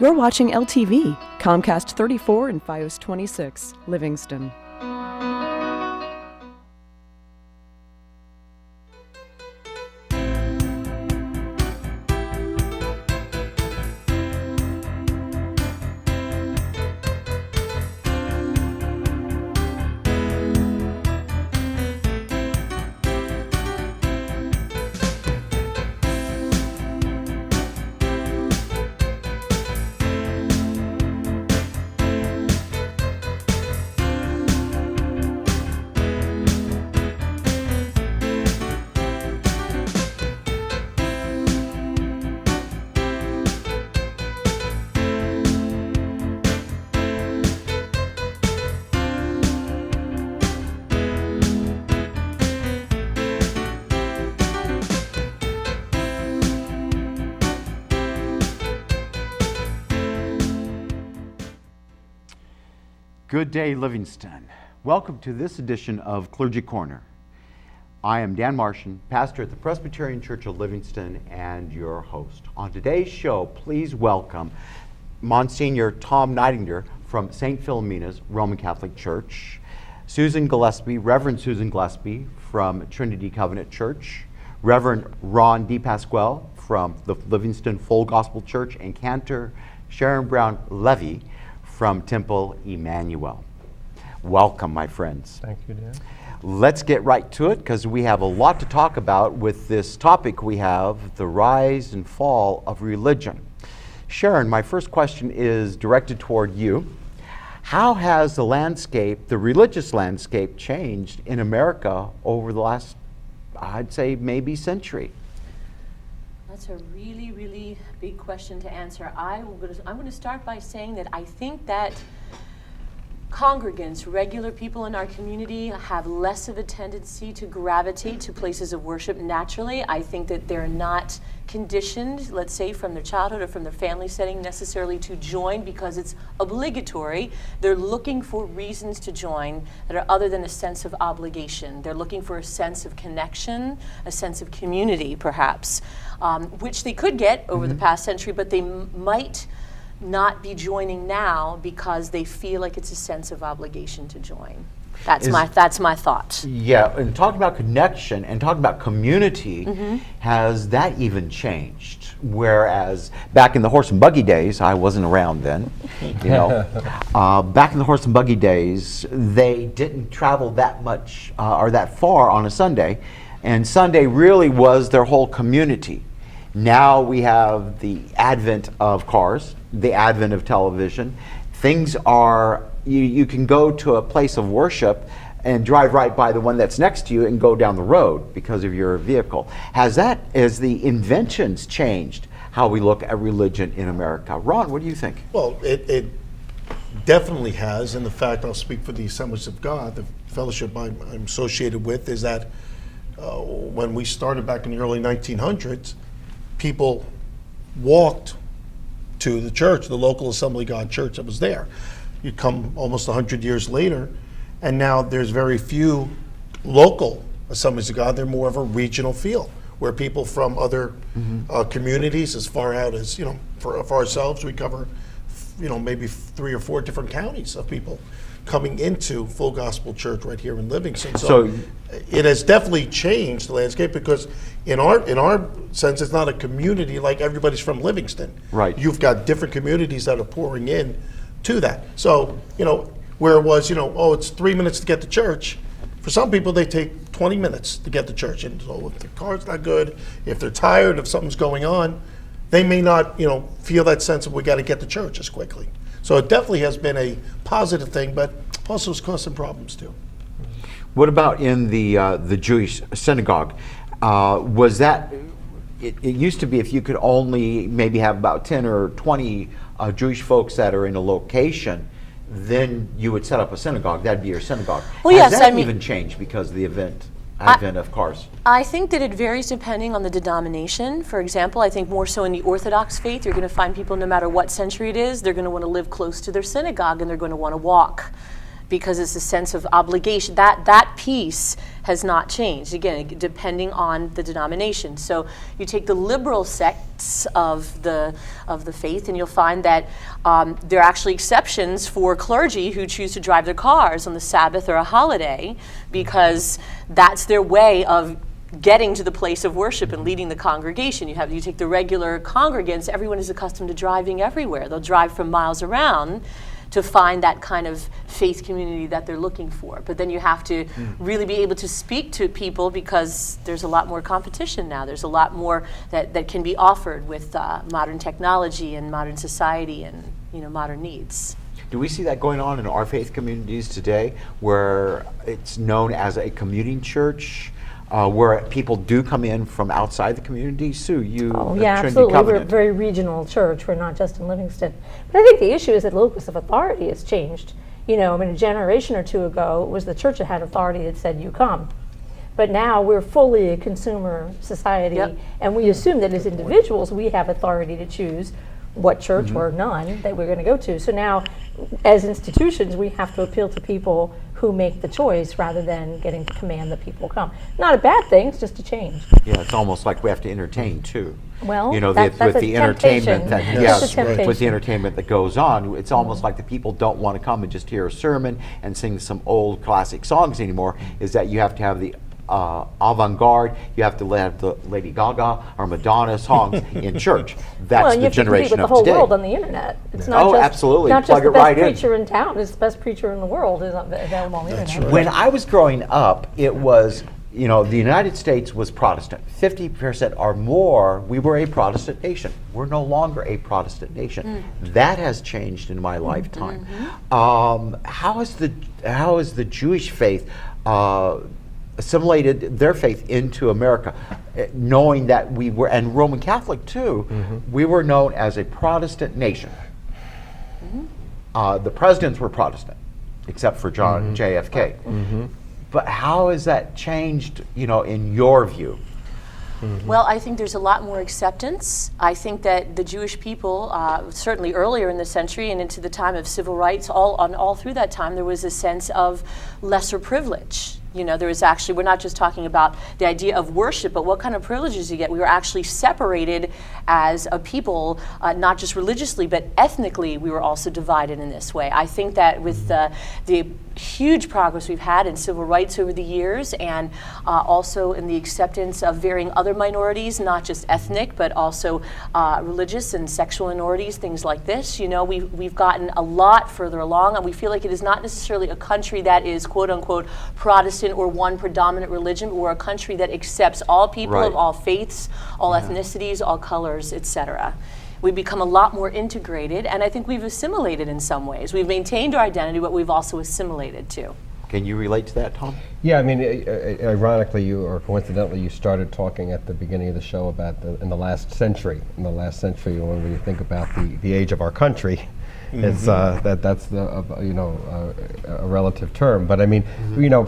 You're watching LTV, Comcast 34 and FIOS 26, Livingston. Good day, Livingston. Welcome to this edition of Clergy Corner. I am Dan Martian, pastor at the Presbyterian Church of Livingston and your host. On today's show, please welcome Monsignor Tom Nightingale from St. Philomena's Roman Catholic Church, Susan Gillespie, Reverend Susan Gillespie from Trinity Covenant Church, Reverend Ron DePasquale from the Livingston Full Gospel Church, and Cantor Sharon Brown Levy from Temple Emmanuel. Welcome, my friends. Thank you, Dan. Let's get right to it because we have a lot to talk about with this topic we have, the rise and fall of religion. Sharon, my first question is directed toward you. How has the landscape, the religious landscape, changed in America over the last, I'd say, maybe century? That's a really, really big question to answer. I'm going to start by saying that I think that congregants, regular people in our community, have less of a tendency to gravitate to places of worship naturally. I think that they're not conditioned, let's say, from their childhood or from their family setting necessarily to join because it's obligatory. They're looking for reasons to join that are other than a sense of obligation. They're looking for a sense of connection, a sense of community, perhaps, which they could get over the past century, but they might not be joining now because they feel like it's a sense of obligation to join. That's my thought. Yeah, and talking about connection and talking about community, has that even changed? Whereas back in the horse and buggy days, I wasn't around then, you know. Back in the horse and buggy days, they didn't travel that much or that far on a Sunday, and Sunday really was their whole community. Now we have the advent of cars, the advent of television. Things are, you can go to a place of worship and drive right by the one that's next to you and go down the road because of your vehicle. Has the inventions changed how we look at religion in America? Ron, what do you think? Well, it definitely has. And the fact, I'll speak for the Assemblies of God, the fellowship I'm associated with, is that when we started back in the early 1900s, people walked to the church, the local Assembly of God church that was there. You come almost 100 years later, and now there's very few local Assemblies of God. They're more of a regional feel, where people from other communities, as far out as, you know, for ourselves, we cover, you know, maybe 3 or 4 different counties of people coming into Full Gospel Church right here in Livingston. So it has definitely changed the landscape because in our sense, it's not a community like everybody's from Livingston. Right. You've got different communities that are pouring in to that. So, you know, where it was, you know, oh, it's 3 minutes to get to church. For some people, they take 20 minutes to get to church. And so if their car's not good, if they're tired, if something's going on, they may not, you know, feel that sense of we got to get to church as quickly. So it definitely has been a positive thing, but also has caused some problems too. What about in the Jewish synagogue? Was that, it used to be if you could only maybe have about 10 or 20 Jewish folks that are in a location, then you would set up a synagogue. That'd be your synagogue. Well, Has yes, that I mean, even changed because of the advent of cars? I think that it varies depending on the denomination. For example, I think more so in the Orthodox faith, you're going to find people no matter what century it is, they're going to want to live close to their synagogue and they're going to want to walk because it's a sense of obligation. That piece has not changed, again, depending on the denomination. So you take the liberal sects of the faith, and you'll find that there are actually exceptions for clergy who choose to drive their cars on the Sabbath or a holiday, because that's their way of getting to the place of worship and leading the congregation. You take the regular congregants, everyone is accustomed to driving everywhere. They'll drive from miles around to find that kind of faith community that they're looking for. But then you have to really be able to speak to people, because there's a lot more competition now. There's a lot more that can be offered with modern technology and modern society and modern needs. Do we see that going on in our faith communities today, where it's known as a commuting church, where people do come in from outside the community? Sue, you Oh, at yeah, Trinity absolutely. We're a Covenant. very regional church. We're not just in Livingston. But I think the issue is that locus of authority has changed. A generation or two ago, it was the church that had authority that said, you come. But now we're fully a consumer society, Yep. and we assume that as individuals, we have authority to choose what church or none that we're going to go to. So now, as institutions, we have to appeal to people who make the choice rather than getting to command that people come. Not a bad thing, it's just a change. Yeah, it's almost like we have to entertain too. Well, With that's a the entertainment temptation. that That's a with the temptation. entertainment that goes on, it's almost like the people don't want to come and just hear a sermon and sing some old classic songs anymore. Is that you have to have the avant-garde, you have to have the Lady Gaga or Madonna songs in church. That's Well, and the you have to compete generation with the of whole today. world on the internet. It's not Oh, just, absolutely. Not Plug just the it best right in. preacher in town. It's the best preacher in the world is available on the internet. When I was growing up, it was, the United States was Protestant. 50% or more, we were a Protestant nation. We're no longer a Protestant nation. That has changed in my lifetime. How is the Jewish faith assimilated their faith into America, knowing that we were, and Roman Catholic too, we were known as a Protestant nation. The presidents were Protestant, except for John JFK. But how has that changed, in your view? Well, I think there's a lot more acceptance. I think that the Jewish people, certainly earlier in the century and into the time of civil rights, all through that time, there was a sense of lesser privilege. There was actually, we're not just talking about the idea of worship, but what kind of privileges you get. We were actually separated as a people, not just religiously, but ethnically, we were also divided in this way. I think that with the huge progress we've had in civil rights over the years, and also in the acceptance of varying other minorities, not just ethnic, but also religious and sexual minorities, things like this. We've gotten a lot further along, and we feel like it is not necessarily a country that is quote unquote Protestant or one predominant religion, but we're a country that accepts all people of all faiths, all ethnicities, all colors, etc. We've become a lot more integrated, and I think we've assimilated in some ways. We've maintained our identity, but we've also assimilated too. Can you relate to that, Tom? Yeah, I mean, ironically, or coincidentally, you started talking at the beginning of the show about in the last century. In the last century, when you think about the age of our country, it's that's a relative term. But I mean,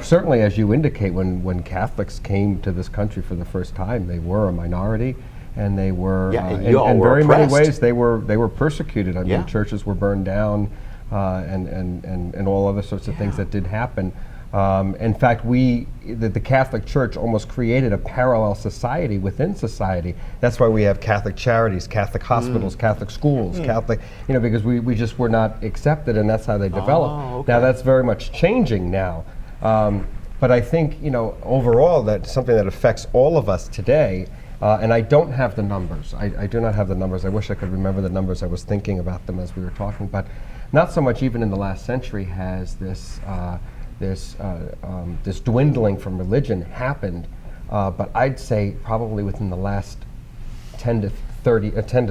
certainly as you indicate, when Catholics came to this country for the first time, they were a minority. And they were, in very many ways, they were persecuted. I mean, churches were burned down, and all other sorts of things that did happen. In fact, the Catholic Church almost created a parallel society within society. That's why we have Catholic charities, Catholic hospitals, Catholic schools, Catholic, because we just were not accepted, and that's how they developed. Now that's very much changing now. But I think, overall, that's something that affects all of us today. And I don't have the numbers. I do not have the numbers. I wish I could remember the numbers. I was thinking about them as we were talking, but not so much even in the last century has this dwindling from religion happened. But I'd say probably within the last 10 to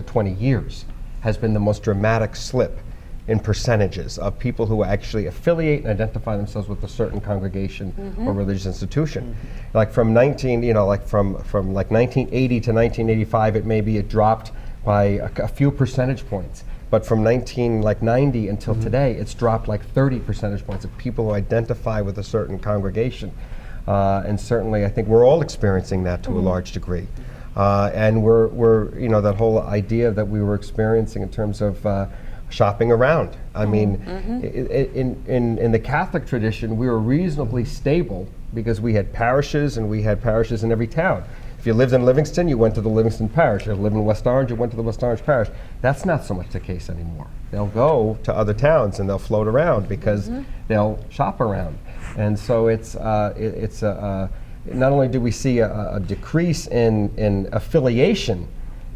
20 years has been the most dramatic slip in percentages of people who actually affiliate and identify themselves with a certain congregation or religious institution. Like from 1980 to 1985, it dropped by a few percentage points. But from 1990 until today, it's dropped like 30 percentage points of people who identify with a certain congregation. And certainly, I think we're all experiencing that to a large degree. And we're that whole idea that we were experiencing in terms of shopping around. I mean, in the Catholic tradition, we were reasonably stable because we had parishes, and we had parishes in every town. If you lived in Livingston, you went to the Livingston parish. If you lived in West Orange, you went to the West Orange parish. That's not so much the case anymore. They'll go to other towns and they'll float around because they'll shop around. And so not only do we see a decrease in affiliation,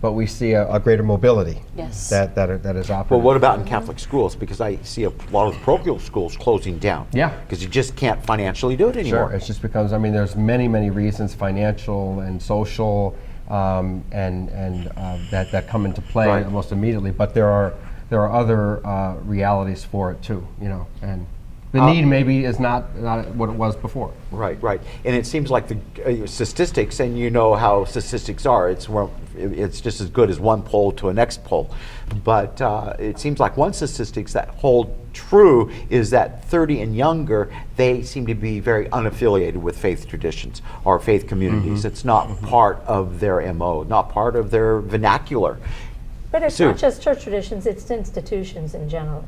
but we see a greater mobility that is operating. Well, what about in Catholic schools? Because I see a lot of the parochial schools closing down. Yeah. Because you just can't financially do it anymore. Sure, it just becomes, I mean, there's many reasons, financial and social, that come into play Right. almost immediately, but there are other realities for it too, and the need maybe is not what it was before. Right. And it seems like the statistics, and you know how statistics are, it's just as good as one poll to a next poll. But it seems like one statistics that hold true is that 30 and younger, they seem to be very unaffiliated with faith traditions or faith communities. It's not part of their MO, not part of their vernacular. But it's Sue. not just church traditions, it's institutions in general.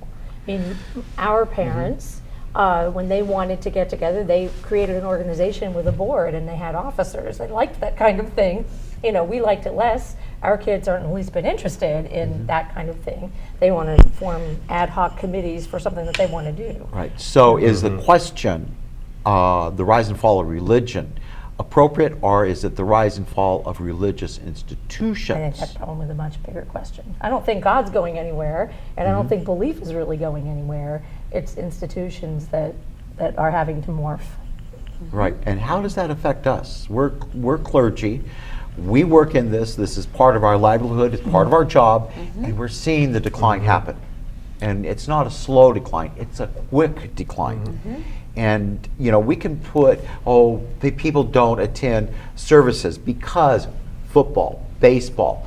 I mean, our parents, when they wanted to get together, they created an organization with a board and they had officers. They liked that kind of thing. We liked it less. Our kids aren't in the least bit interested in that kind of thing. They want to form ad hoc committees for something that they want to do. Right. So is the question, the rise and fall of religion, appropriate, or is it the rise and fall of religious institutions? I think that's probably the much bigger question. I don't think God's going anywhere, and I don't think belief is really going anywhere. It's institutions that are having to morph. Right. And how does that affect us? We're clergy. We work in this. This is part of our livelihood. It's part of our job, and we're seeing the decline happen. And it's not a slow decline. It's a quick decline. And we can put, the people don't attend services because football, baseball,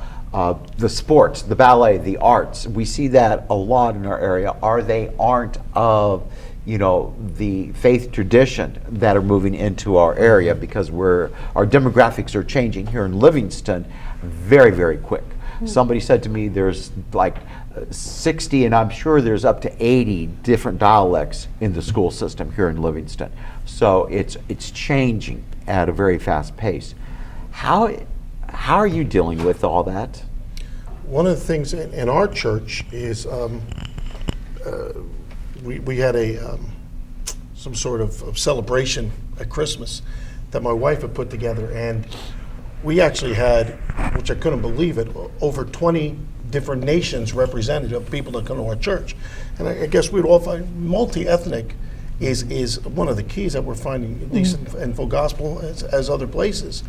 the sports, the ballet, the arts, we see that a lot in our area, they aren't of the faith tradition that are moving into our area, because our demographics are changing here in Livingston very, very quick. Somebody said to me there's like 60, and I'm sure there's up to 80 different dialects in the school system here in Livingston. So it's changing at a very fast pace. How are you dealing with all that? One of the things in our church is we had some sort of celebration at Christmas that my wife had put together, and we actually had, which I couldn't believe it, over 20 different nations represented of people that come to our church. And I guess we'd all find multi-ethnic is one of the keys that we're finding, at least in full gospel as other places.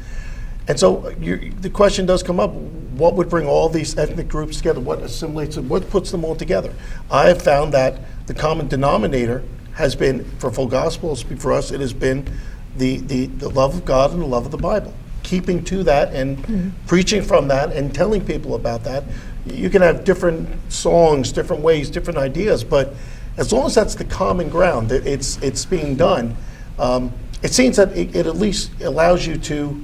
And so the question does come up, what would bring all these ethnic groups together? What assimilates them? What puts them all together? I have found that the common denominator has been, for full gospel, I'll speak for us, it has been the love of God and the love of the Bible. Keeping to that and preaching from that and telling people about that. You can have different songs, different ways, different ideas, but as long as that's the common ground, that it's being done, it seems that it at least allows you to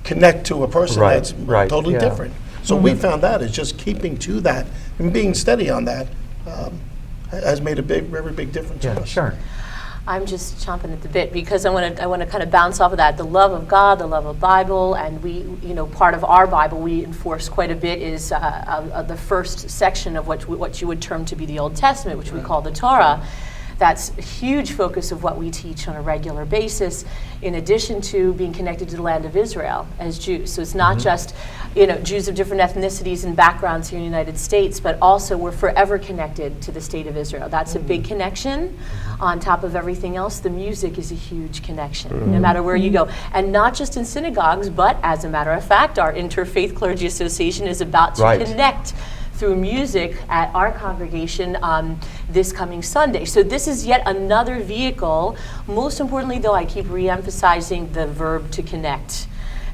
connect to a person that's totally different. So we found that is just keeping to that and being steady on that has made a very big difference for us. Sure. I'm just chomping at the bit because I want to kind of bounce off of that. The love of God, the love of Bible, and we, part of our Bible we enforce quite a bit is the first section of what you would term to be the Old Testament, which we call the Torah. That's a huge focus of what we teach on a regular basis, in addition to being connected to the land of Israel as Jews. So it's not just, Jews of different ethnicities and backgrounds here in the United States, but also we're forever connected to the state of Israel. That's a big connection. On top of everything else, the music is a huge connection, no matter where you go. And not just in synagogues, but as a matter of fact, our Interfaith Clergy Association is about to connect through music at our congregation this coming Sunday. So this is yet another vehicle. Most importantly, though, I keep re-emphasizing the verb to connect,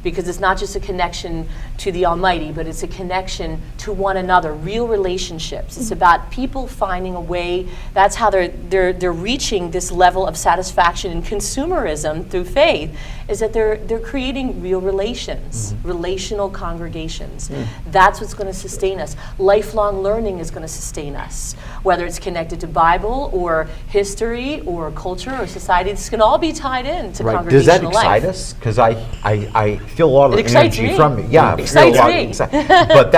because it's not just a connection to the Almighty, but it's a connection to one another, real relationships. It's about people finding a way. That's how they're reaching this level of satisfaction in consumerism through faith, is that they're creating real relations, relational congregations. That's what's going to sustain us. Lifelong learning is going to sustain us, whether it's connected to Bible or history or culture or society. This can all be tied in to Right. Does that congregational life. excite us? Because I feel a lot of It excites energy me. from it. Yeah, I feel Excites a lot me. But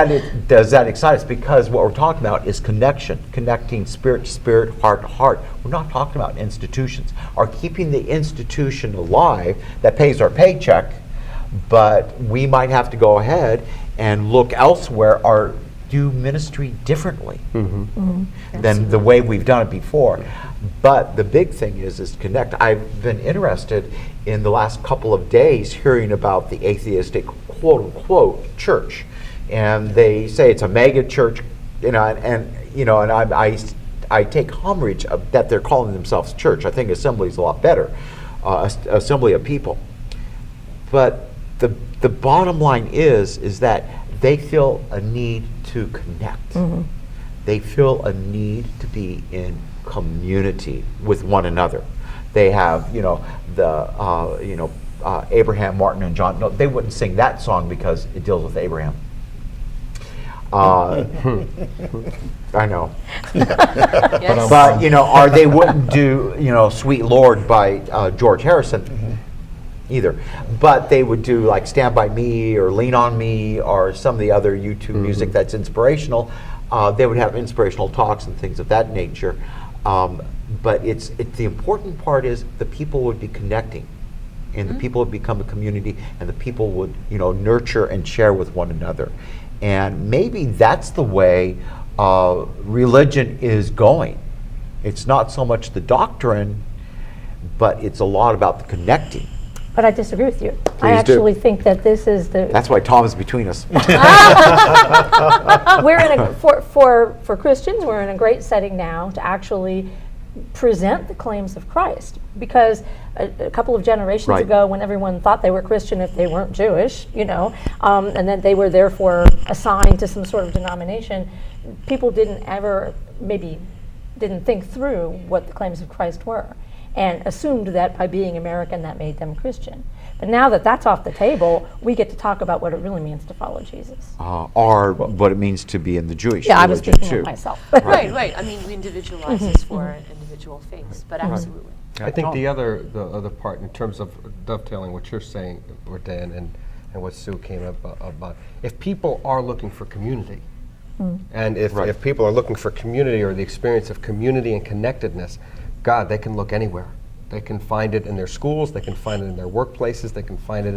does that excite us? Because what we're talking about is connection, connecting spirit to spirit, heart to heart. We're not talking about institutions. Or keeping the institution alive that pays our paycheck, but we might have to go ahead and look elsewhere or do ministry differently than the way we've done it before. But the big thing is connect. I've been interested in the last couple of days hearing about the atheistic quote unquote church, and they say it's a mega church, and I take homage of that they're calling themselves church. I think assembly is a lot better, assembly of people. But the bottom line is that they feel a need to connect. They feel a need to be in community with one another. They have, Abraham, Martin, and John. No, they wouldn't sing that song because it deals with Abraham. I know. Yes. But, or they wouldn't do, Sweet Lord by George Harrison either. But they would do like Stand By Me or Lean On Me or some of the other YouTube music that's inspirational. They would have inspirational talks and things of that nature. But it's the important part is the people would be connecting, and the people would become a community, and the people would nurture and share with one another. And maybe that's the way religion is going. It's not so much the doctrine, but it's a lot about the connecting. But I disagree with you. I Please do. actually think that this is the That's why Tom is between us. we're in a for Christians, we're in a great setting now to actually present the claims of Christ, because a couple of generations Right. ago, when everyone thought they were Christian if they weren't Jewish, and then they were therefore assigned to some sort of denomination, people didn't think through what the claims of Christ were, and assumed that by being American that made them Christian. But now that that's off the table, we get to talk about what it really means to follow Jesus. Or what it means to be in the Jewish Yeah, I was religion speaking too. of myself. Right. I mean, we individualize this for individual faiths, but absolutely. I think the other part in terms of dovetailing what you're saying, or Dan, and what Sue came up about, if people are looking for community, and if people are looking for community or the experience of community and connectedness, God, they can look anywhere. They can find it in their schools, they can find it in their workplaces, they can find it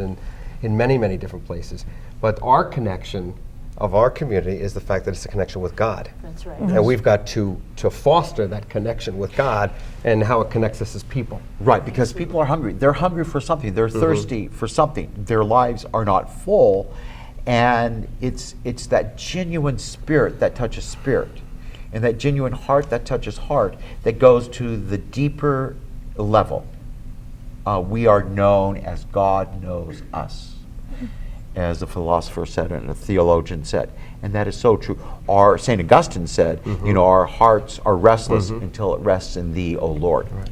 in many, many different places. But our connection of our community is the fact that it's a connection with God. That's right. And we've got to foster that connection with God and how it connects us as people. Right, because people are hungry. They're hungry for something. They're thirsty for something. Their lives are not full, and it's that genuine spirit that touches spirit, and that genuine heart that touches heart that goes to the deeper level. We are known as God knows us, as a philosopher said and a theologian said, and that is so true. Our St. Augustine said, our hearts are restless until it rests in Thee, O Lord. Right.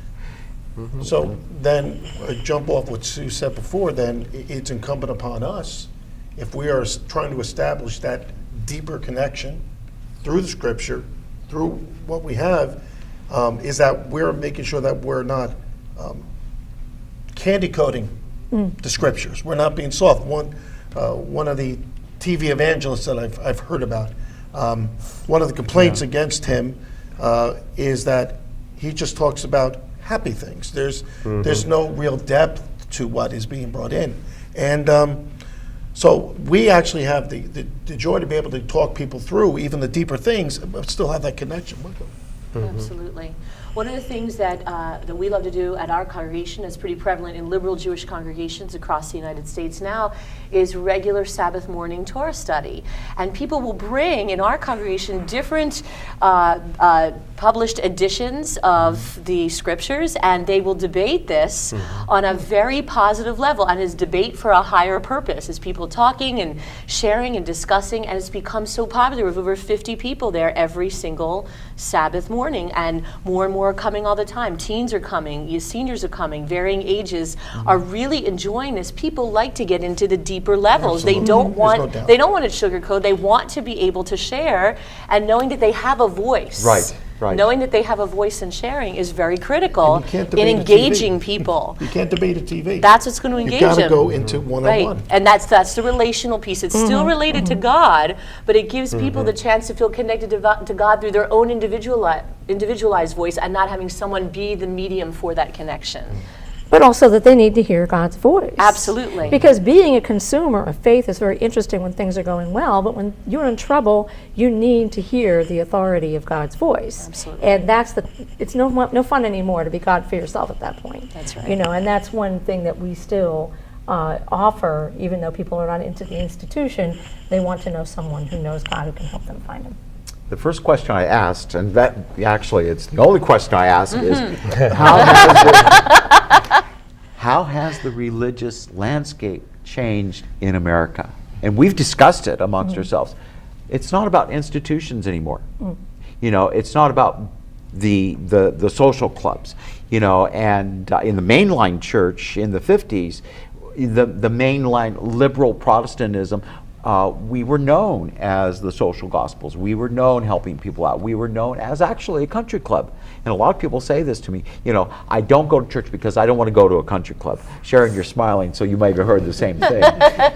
So then, jump off what Sue said before, then it's incumbent upon us, if we are trying to establish that deeper connection through the scripture, through what we have, is that we're making sure that we're not candy coating the scriptures. We're not being soft. One of the TV evangelists that I've heard about, one of the complaints against him is that he just talks about happy things. There's no real depth to what is being brought in, and so we actually have the joy to be able to talk people through even the deeper things, but still have that connection with them. Absolutely. One of the things that we love to do at our congregation, is pretty prevalent in liberal Jewish congregations across the United States now, is regular Sabbath morning Torah study. And people will bring, in our congregation, different published editions of the scriptures, and they will debate this on a very positive level, and is debate for a higher purpose. Is people talking and sharing and discussing, and it's become so popular with over 50 people there every single Sabbath morning, and more are coming all the time. Teens are coming, seniors are coming, varying ages are really enjoying this. People like to get into the deeper levels. Absolutely. They don't want no doubt. they don't want to sugarcoat. They want to be able to share, and knowing that they have a voice. Right. Knowing that they have a voice and sharing is very critical And you can't in debate a engaging TV. people. You can't debate a TV. That's what's going to engage You gotta them. go into one-on-one. Right, and that's the relational piece. It's still related to God, but it gives people the chance to feel connected to God through their own individualized voice, and not having someone be the medium for that connection. But also that they need to hear God's voice. Absolutely. Because being a consumer of faith is very interesting when things are going well, but when you're in trouble, you need to hear the authority of God's voice. Absolutely. And it's no fun anymore to be God for yourself at that point. That's right. You know, and that's one thing that we still offer, even though people are not into the institution, they want to know someone who knows God, who can help them find Him. The first question I asked, and that actually it's the only question I asked, is how has the religious landscape changed in America? And we've discussed it amongst ourselves. It's not about institutions anymore. You know, it's not about the social clubs. You know, and in the mainline church in the 50s, the mainline liberal Protestantism, we were known as the social gospels. We were known helping people out. We were known as actually a country club. And a lot of people say this to me, you know, I don't go to church because I don't want to go to a country club. Sharon, you're smiling, so you may have heard the same thing.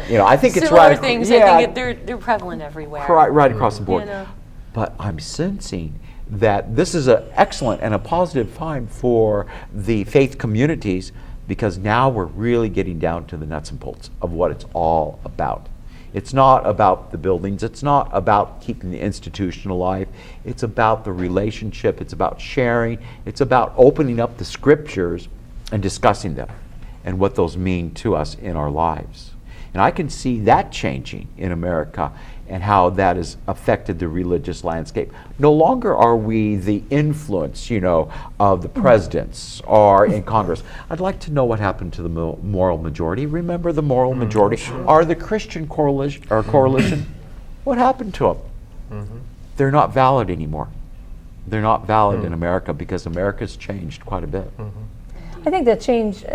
You know, I think it's Similar right. things, Yeah, I think they're prevalent everywhere. right across the board. You know. But I'm sensing that this is an excellent and a positive time for the faith communities, because now we're really getting down to the nuts and bolts of what it's all about. It's not about the buildings. It's not about keeping the institution alive. It's about the relationship. It's about sharing. It's about opening up the scriptures and discussing them and what those mean to us in our lives. And I can see that changing in America and how that has affected the religious landscape. No longer are we the influence, you know, of the presidents or in Congress. I'd like to know what happened to the moral majority. Remember the moral majority? Are the Christian coalition, what happened to them? They're not valid anymore. They're not valid in America because America's changed quite a bit. I think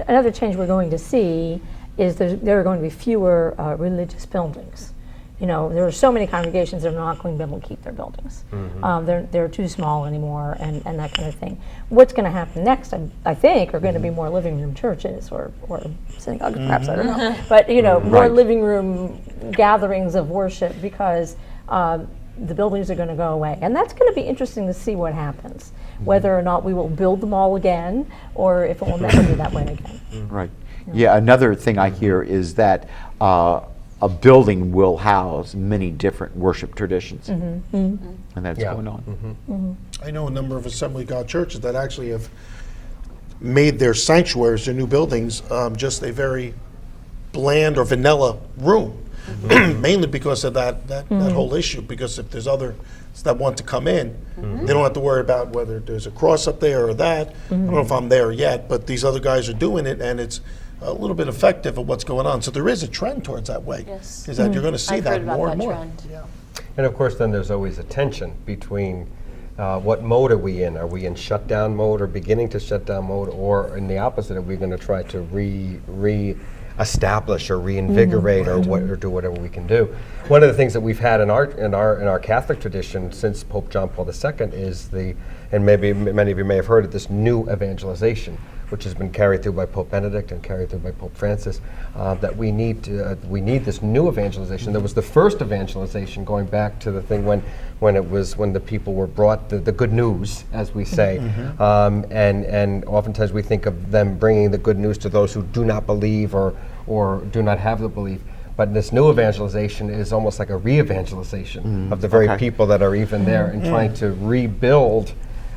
another change we're going to see is there are going to be fewer religious buildings. You know, there are so many congregations that are not going to be able to keep their buildings. They're too small anymore, and that kind of thing. What's going to happen next, I think, are going to be more living room churches or synagogues, perhaps, I don't know. But, you know, more living room gatherings of worship, because the buildings are going to go away. And that's going to be interesting to see what happens, whether or not we will build them all again, or if it will never be that way again. Right. Yeah, another thing I hear is that a building will house many different worship traditions. And that's going on. I know a number of Assembly of God churches that actually have made their sanctuaries, their new buildings, just a very bland or vanilla room, mainly because of that whole issue. Because if there's others that want to come in, they don't have to worry about whether there's a cross up there or that. I don't know if I'm there yet, but these other guys are doing it, and it's a little bit effective of what's going on. So there is a trend towards that way. Yes. Is that you're going to see I've that heard about more that and more. trend. Yeah. And of course, then there's always a tension between what mode are we in? Are we in shutdown mode or beginning to shutdown mode, or in the opposite, are we going to try to re-establish or reinvigorate or do whatever we can do? One of the things that we've had in our Catholic tradition since Pope John Paul II is and maybe many of you may have heard of this new evangelization, which has been carried through by Pope Benedict and carried through by Pope Francis, that we need this new evangelization. There was the first evangelization going back to the thing when the people were brought the good news, as we say, and oftentimes we think of them bringing the good news to those who do not believe or do not have the belief. But this new evangelization is almost like a re-evangelization of the very people that are even there, and trying to rebuild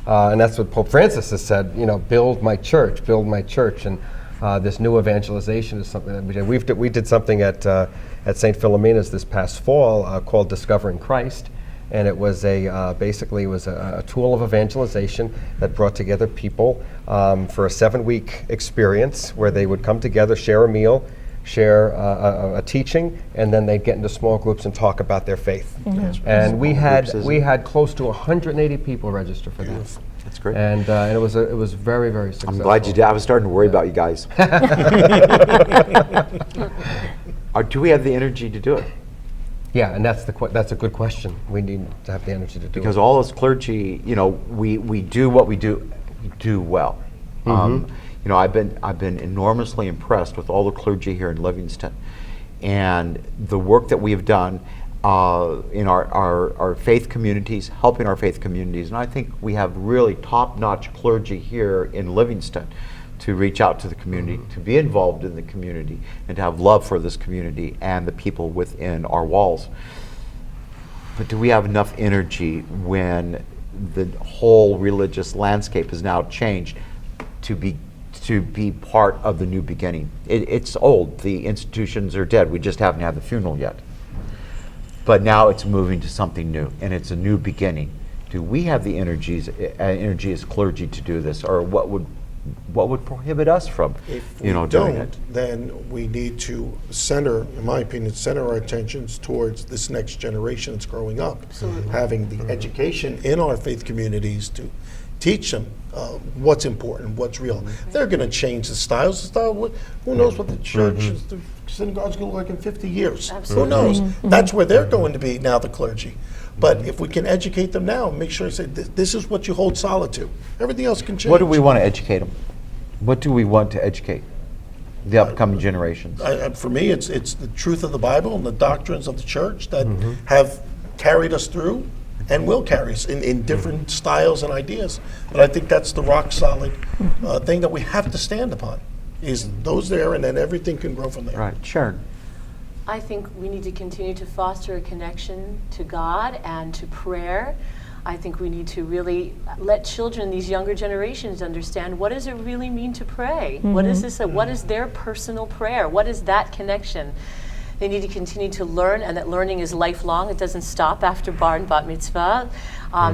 And that's what Pope Francis has said, build my church, and this new evangelization is something that we did. We did something at St. Philomena's this past fall called Discovering Christ, and it was basically a tool of evangelization that brought together people for a 7-week experience where they would come together, share a meal, share a teaching, and then they'd get into small groups and talk about their faith. And we had close to 180 people register for that. That's great. And it was very, very successful. I'm glad you did. I was starting to worry about you guys. Do we have the energy to do it? Yeah, and that's a good question. We need to have the energy to do it. Because all us clergy, we do what we do well. I've been enormously impressed with all the clergy here in Livingston, and the work that we have done in our faith communities, helping our faith communities, and I think we have really top-notch clergy here in Livingston to reach out to the community, to be involved in the community, and to have love for this community and the people within our walls. But do we have enough energy when the whole religious landscape has now changed to be part of the new beginning? It's old. The institutions are dead. We just haven't had the funeral yet. But now it's moving to something new, and it's a new beginning. Do we have the energy as clergy to do this, or what would prohibit us from, If we doing don't, it? then we need to in my opinion, center our attentions towards this next generation that's growing up. Having the education in our faith communities to teach them what's important, what's real. They're going to change the styles. Who knows what the church, the synagogue's going to look like in 50 years? Absolutely. Who knows? That's where they're going to be now, the clergy. But if we can educate them now, make sure to say, this is what you hold solid to. Everything else can change. What do we want to educate them? What do we want to educate the upcoming generations? For me, it's the truth of the Bible and the doctrines of the church that have carried us through and will carry us in different styles and ideas. But I think that's the rock solid thing that we have to stand upon, is those there, and then everything can grow from there. Right, Sharon. I think we need to continue to foster a connection to God and to prayer. I think we need to really let children, these younger generations, understand what does it really mean to pray? What is this? What is their personal prayer? What is that connection? They need to continue to learn, and that learning is lifelong. It doesn't stop after bar and bat mitzvah.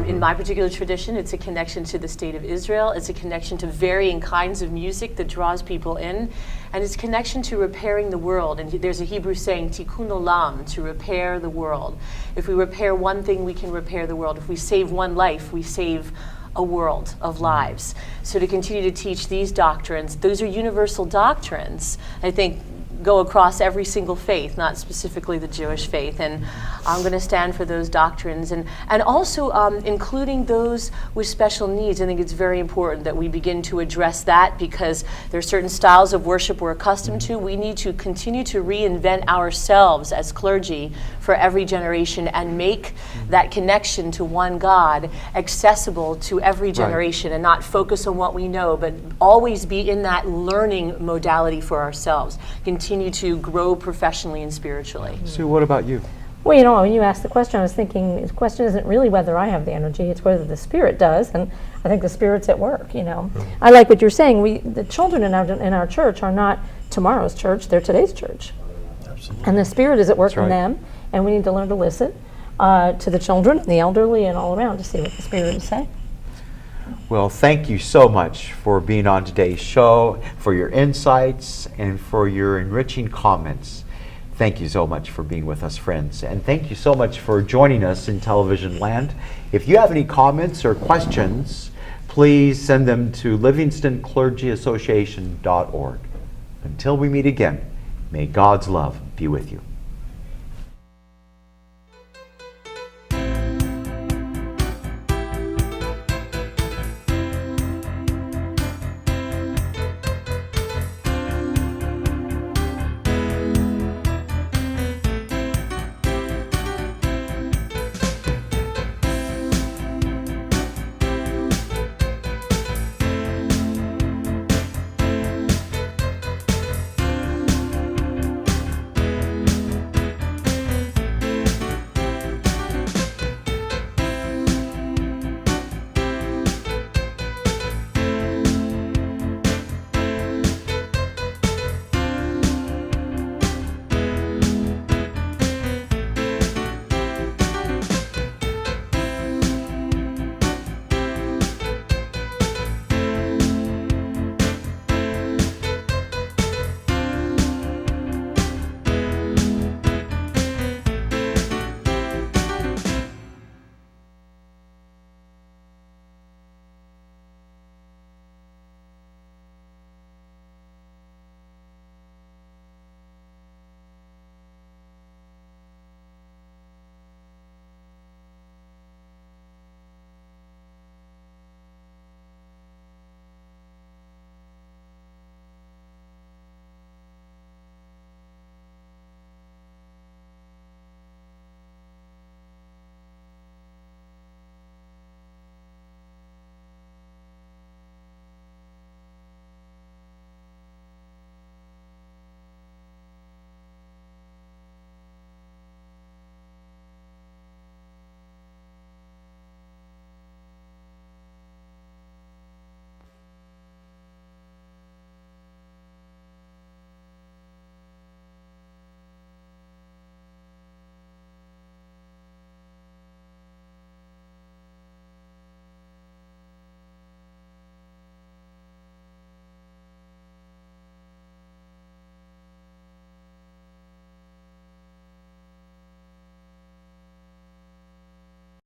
In my particular tradition, it's a connection to the state of Israel. It's a connection to varying kinds of music that draws people in. And it's a connection to repairing the world. And there's a Hebrew saying, tikkun olam, to repair the world. If we repair one thing, we can repair the world. If we save one life, we save a world of lives. So to continue to teach these doctrines, those are universal doctrines, I think, go across every single faith, not specifically the Jewish faith. And I'm going to stand for those doctrines, and also including those with special needs. I think it's very important that we begin to address that, because there are certain styles of worship we're accustomed to. We need to continue to reinvent ourselves as clergy for every generation and make that connection to one God accessible to every generation, and not focus on what we know, but always be in that learning modality for ourselves. Continue to grow professionally and spiritually. Sue, what about you? Well, when you asked the question, I was thinking the question isn't really whether I have the energy, it's whether the Spirit does, and I think the Spirit's at work, I like what you're saying. The children in our church are not tomorrow's church, they're today's church. Absolutely. And the Spirit is at work in them, and we need to learn to listen to the children, the elderly, and all around to see what the Spirit is saying. Well, thank you so much for being on today's show, for your insights, and for your enriching comments. Thank you so much for being with us, friends. And thank you so much for joining us in Television Land. If you have any comments or questions, please send them to livingstonclergyassociation.org. Until we meet again, may God's love be with you.